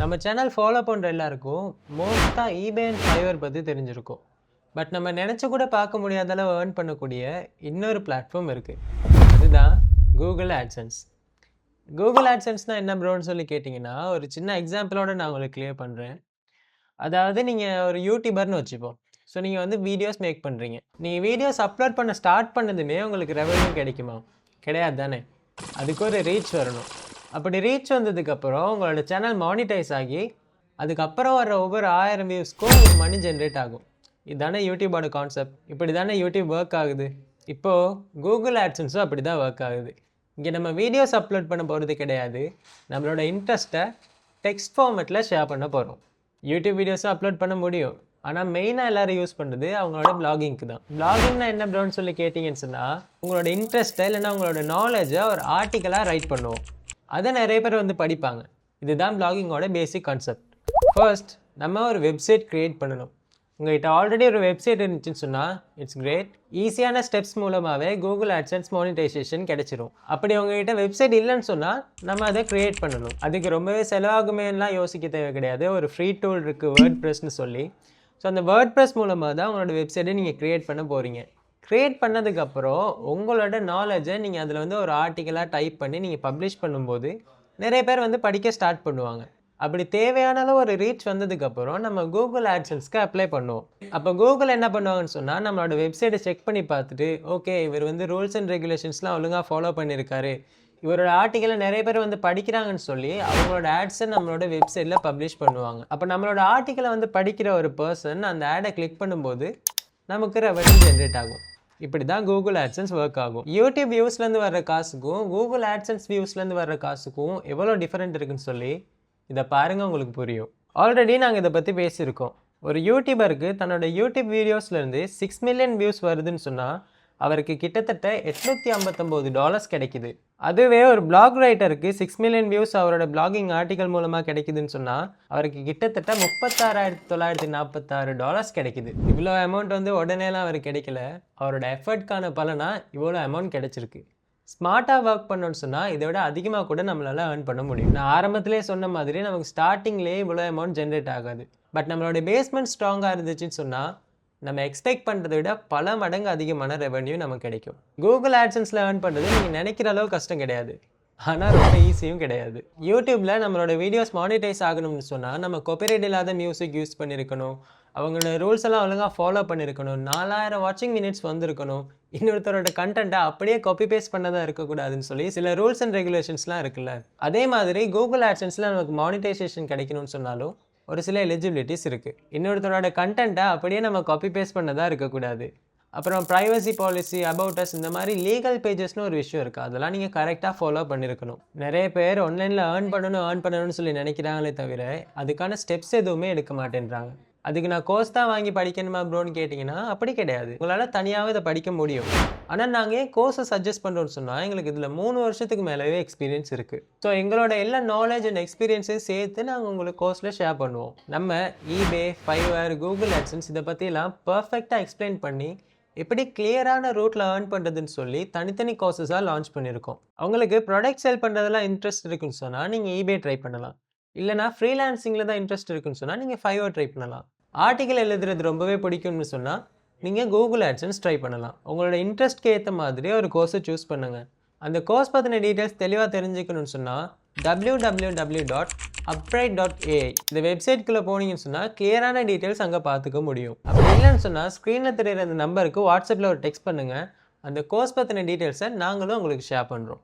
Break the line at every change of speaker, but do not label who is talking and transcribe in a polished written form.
நம்ம channel follow பண்ணுற எல்லாருக்கும் மோஸ்ட்டாக eBay அண்ட் ஃபைவர் பற்றி தெரிஞ்சிருக்கும். பட் நம்ம நினச்சி கூட பார்க்க முடியாத அளவு ஏர்ன் பண்ணக்கூடிய இன்னொரு பிளாட்ஃபார்ம் இருக்குது. அதுதான் கூகுள் ஆட்சன்ஸ். கூகுள் ஆட்சன்ஸ்னால் என்ன ப்ரோன்னு சொல்லி கேட்டிங்கன்னா, ஒரு சின்ன எக்ஸாம்பிளோட நான் உங்களுக்கு கிளியர் பண்ணுறேன். அதாவது நீங்கள் ஒரு யூடியூபர்னு வச்சுப்போம். ஸோ நீங்கள் வந்து வீடியோஸ் மேக் பண்ணுறீங்க. நீங்கள் வீடியோஸ் அப்லோட் பண்ண ஸ்டார்ட் பண்ணதுமே உங்களுக்கு ரெவென்யூ கிடைக்குமா? கிடையாது தானே. அதுக்கு ஒரு ரீச் வரணும். அப்படி ரீச் வந்ததுக்கப்புறம் உங்களோட சேனல் மானிட்டைஸ் ஆகி அதுக்கப்புறம் வர ஒவ்வொரு 1000 வியூஸ்க்கும் உங்களுக்கு மணி ஜென்ரேட் ஆகும். இதுதானே யூடியூபோட கான்செப்ட். இப்படி தானே யூடியூப் ஒர்க் ஆகுது. இப்போது கூகுள் ஆட்சன்ஸும் அப்படி தான் ஒர்க் ஆகுது. இங்கே நம்ம வீடியோஸ் அப்லோட் பண்ண போகிறது கிடையாது. நம்மளோட இன்ட்ரெஸ்ட்டை டெக்ஸ்ட் ஃபார்மேட்டில் ஷேர் பண்ண போகிறோம். யூடியூப் வீடியோஸும் அப்லோட் பண்ண முடியும். ஆனால் மெயினாக எல்லோரும் யூஸ் பண்ணுறது அவங்களோட பிளாகிங்க்கு தான். பிளாகிங்னா என்ன ப்ரோன்னு சொல்லி கேட்டிங்கன்னு சொன்னால், உங்களோட இன்ட்ரெஸ்ட்டை இல்லைன்னா உங்களோட நாலேஜை ஒரு ஆர்டிக்கலாக ரைட் பண்ணுவோம். அதை நிறைய பேர் வந்து படிப்பாங்க. இதுதான் பிளாகிங்கோட பேசிக் கான்செப்ட். ஃபர்ஸ்ட் நம்ம ஒரு வெப்சைட் க்ரியேட் பண்ணணும். உங்கள்கிட்ட ஆல்ரெடி ஒரு வெப்சைட் இருந்துச்சுன்னு சொன்னால் இட்ஸ் கிரேட். ஈஸியான ஸ்டெப்ஸ் மூலமாகவே கூகுள் ஆட்சன்ஸ் மானிட்டைசேஷன் கிடைச்சிரும். அப்படி உங்கள்கிட்ட வெப்சைட் இல்லைன்னு சொன்னால் நம்ம அதை க்ரியேட் பண்ணணும். அதுக்கு ரொம்பவே செலவாகுமேலாம் யோசிக்க தேவை கிடையாது. ஒரு ஃப்ரீ டூல் இருக்குது, வேர்ட்ப்ரெஸ்னு சொல்லி. ஸோ அந்த வேர்ட்ப்ரெஸ் மூலமாக தான் உங்களோட வெப்சைட்டை நீங்கள் க்ரியேட் பண்ண போகிறீங்க. க்ரியேட் பண்ணதுக்கப்புறம் உங்களோட நாலேஜை நீங்கள் அதில் வந்து ஒரு ஆர்டிக்கலாக டைப் பண்ணி நீங்கள் பப்ளிஷ் பண்ணும்போது நிறைய பேர் வந்து படிக்க ஸ்டார்ட் பண்ணுவாங்க. அப்படி தேவையான அளவு ஒரு ரீச் வந்ததுக்கப்புறம் நம்ம கூகுள் ஆட்சன்ஸ்க்கு அப்ளை பண்ணுவோம். அப்போ கூகுள் என்ன பண்ணுவாங்கன்னு சொன்னால், நம்மளோட வெப்சைட்டை செக் பண்ணி பார்த்துட்டு, ஓகே இவர் வந்து ரூல்ஸ் அண்ட் ரெகுலேஷன்ஸ்லாம் ஒழுங்காக ஃபாலோ பண்ணியிருக்காரு, இவரோட ஆர்டிக்கலை நிறைய பேர் வந்து படிக்கிறாங்கன்னு சொல்லி அவங்களோட ஆட்ஸை நம்மளோட வெப்சைட்டில் பப்ளிஷ் பண்ணுவாங்க. அப்போ நம்மளோட ஆர்டிக்கலை வந்து படிக்கிற ஒரு பர்சன் அந்த ஆடை கிளிக் பண்ணும்போது நமக்கு ரெவென்யூ ஜென்ரேட் ஆகும். இப்படி தான் கூகுள் ஆட்சன்ஸ் ஒர்க் ஆகும். யூடியூப் வியூஸ்லேருந்து வர்ற காசுக்கும் கூகுள் ஆட்சன்ஸ் வியூஸ்லேருந்து வர்ற காசுக்கும் எவ்வளோ டிஃப்ரெண்ட் இருக்குன்னு சொல்லி இதை பாருங்கள், உங்களுக்கு புரியும். ஆல்ரெடி நாங்கள் இதை பற்றி பேசியிருக்கோம். ஒரு யூடியூபருக்கு தன்னோட யூடியூப் வீடியோஸ்லேருந்து 6 மில்லியன் வியூஸ் வருதுன்னு சொன்னால் அவருக்கு கிட்டத்தட்ட $859 கிடைக்குது. அதுவே ஒரு பிளாக் ரைட்டருக்கு 6 மில்லியன் வியூஸ் அவரோட பிளாகிங் ஆர்டிக்கல் மூலமாக கிடைக்குதுன்னு சொன்னால் அவருக்கு கிட்டத்தட்ட $36,946 கிடைக்குது. இவ்வளோ அமௌண்ட் வந்து உடனேலாம் அவருக்கு கிடைக்கல. அவரோட எஃபர்ட்கான பலனாக இவ்வளோ அமௌண்ட் கிடைச்சிருக்கு. ஸ்மார்ட்டாக ஒர்க் பண்ணணும்னு சொன்னால் இதை விட அதிகமாக கூட நம்மளால் ஏர்ன் பண்ண முடியும். நான் ஆரம்பத்திலே சொன்ன மாதிரி நமக்கு ஸ்டார்டிங்லேயே இவ்வளோ அமௌண்ட் ஜென்ரேட் ஆகாது. பட் நம்மளோட பேஸ்மெண்ட் ஸ்ட்ராங்காக இருந்துச்சுன்னு சொன்னால் நம்ம எக்ஸ்பெக்ட் பண்ணுறதை விட பல மடங்கு அதிகமான ரெவென்யூ நமக்கு கிடைக்கும். கூகுள் ஆட்சன்ஸில் ஏர்ன் பண்ணுறது நீங்கள் நினைக்கிற அளவு கஷ்டம் கிடையாது, ஆனால் ரொம்ப ஈஸியும் கிடையாது. யூடியூப்பில் நம்மளோட வீடியோஸ் மானிட்டைஸ் ஆகணும்னு சொன்னால் நம்ம காப்பிரைட் இல்லாத மியூசிக் யூஸ் பண்ணியிருக்கணும், அவங்களோட ரூல்ஸ் எல்லாம் ஒழுங்காக ஃபாலோ பண்ணியிருக்கணும், 4000 வாட்சிங் மினிட்ஸ் வந்திருக்கணும், இன்னொருத்தரோட கண்டென்ட்டை அப்படியே காப்பி பேஸ்ட் பண்ணதாக இருக்கக்கூடாதுன்னு சொல்லி சில ரூல்ஸ் அண்ட் ரெகுலேஷன்ஸ்லாம் இருக்குல்ல. அதே மாதிரி கூகுள் ஆட்சன்ஸில் நமக்கு மானிட்டைசேஷன் கிடைக்கணும்னு சொன்னாலும் ஒரு சில எலிஜிபிலிட்டிஸ் இருக்குது. இன்னொருத்தரோட கண்டென்ட்டை அப்படியே நம்ம காப்பி பேஸ்ட் பண்ணதாக இருக்கக்கூடாது. அப்புறம் ப்ரைவசி பாலிசி, அபவுட் அஸ், இந்த மாதிரி லீகல் பேஜஸ்னு ஒரு விஷயம் இருக்குது. அதெல்லாம் நீங்கள் கரெக்டாக ஃபாலோ பண்ணியிருக்கணும். நிறைய பேர் ஆன்லைனில் ஏர்ன் பண்ணணும்னு சொல்லி நினைக்கிறாங்களே தவிர அதுக்கான ஸ்டெப்ஸ் எதுவுமே எடுக்க மாட்டேன்றாங்க. அதுக்கு நான் கோர்ஸ் தான் வாங்கி படிக்கணுமா ப்ரோன்னு கேட்டிங்கன்னா அப்படி கிடையாது. உங்களால் தனியாகவே இதை படிக்க முடியும். ஆனால் நாங்கள் ஏன் கோர்ஸை சஜஸ்ட் பண்ணுறோன்னு சொன்னால் எங்களுக்கு இதில் 3 வருஷத்துக்கு மேலேவே எக்ஸ்பீரியன்ஸ் இருக்குது. ஸோ எங்களோட எல்லா நாலேஜ் அண்ட் எக்ஸ்பீரியன்ஸையும் சேர்த்து நாங்கள் உங்களுக்கு கோர்ஸில் ஷேர் பண்ணுவோம். நம்ம eBay, ஃபைவர், கூகுள் ஆட்சன்ஸ் இதை பற்றிலாம் பர்ஃபெக்டாக எக்ஸ்பிளைன் பண்ணி எப்படி கிளியரான ரூட்டில் ஏர்ன் பண்ணுறதுன்னு சொல்லி தனித்தனி கோர்ஸஸாக லான்ச் பண்ணியிருக்கோம். அவங்களுக்கு ப்ராடக்ட் செல் பண்ணுறதெல்லாம் இன்ட்ரெஸ்ட் இருக்குன்னு சொன்னால் நீங்கள் eBay ட்ரை பண்ணலாம். இல்லைனா ஃப்ரீலான்சிங்கில் தான் இன்ட்ரெஸ்ட் இருக்குன்னு சொன்னால் நீங்கள் ஃபைவர் ட்ரை பண்ணலாம். ஆர்டிக்கல் எழுதுறது ரொம்பவே பிடிக்கும்னு சொன்னால் நீங்கள் கூகுள் ஆட்சன்ஸ் ட்ரை பண்ணலாம். உங்களோட இன்ட்ரெஸ்ட்க்கு ஏற்ற மாதிரி ஒரு கோர்ஸை சூஸ் பண்ணுங்கள். அந்த கோர்ஸ் பற்றின டீட்டெயில்ஸ் தெளிவாக தெரிஞ்சுக்கணும்னு சொன்னால் www.upbright.ai இந்த வெப்சைட்குள்ளே போனீங்கன்னு சொன்னால் கிளியரான டீட்டெயில்ஸ் அங்கே பார்த்துக்க முடியும். அப்படி இல்லைன்னு சொன்னால் ஸ்க்ரீனில் தெரிகிற அந்த நம்பருக்கு வாட்ஸ்அப்பில் ஒரு டெக்ஸ்ட் பண்ணுங்கள். அந்த கோர்ஸ் பற்றின டீட்டெயில்ஸை நாங்களும் உங்களுக்கு ஷேர் பண்ணுறோம்.